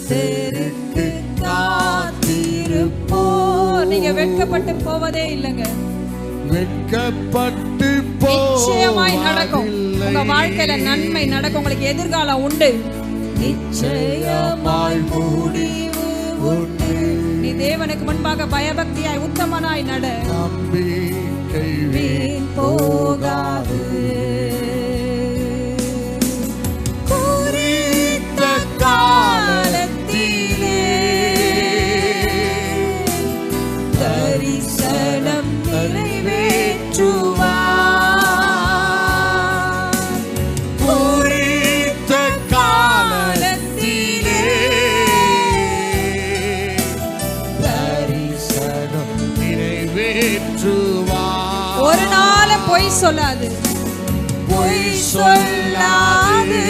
கர்த்தருக்கு காத்திருப்போ. நீங்க வெட்கப்பட்டு போவதே இல்லைங்க. வெட்கப்பட்டு நிச்சயமாய் நடக்கும். உங்க வாழ்க்கையில நன்மை நடக்கும். உங்களுக்கு எதிர்காலம் உண்டு. நிச்சயமாய் முடிவு உண்டு. நீ தேவனுக்கு முன்பாக பயபக்தியாய் உத்தமனாய் நட. நம்பிக்கை வீண் போகாது. குறித்த காலத்திலே தரிசனம் நிறைவேற்றுவார். குறித்த காலத்திலே தரிசனம் நிறைவேற்றுவார். ஒரு நாள் பொய் சொல்லாது, பொய் சொல்லாது.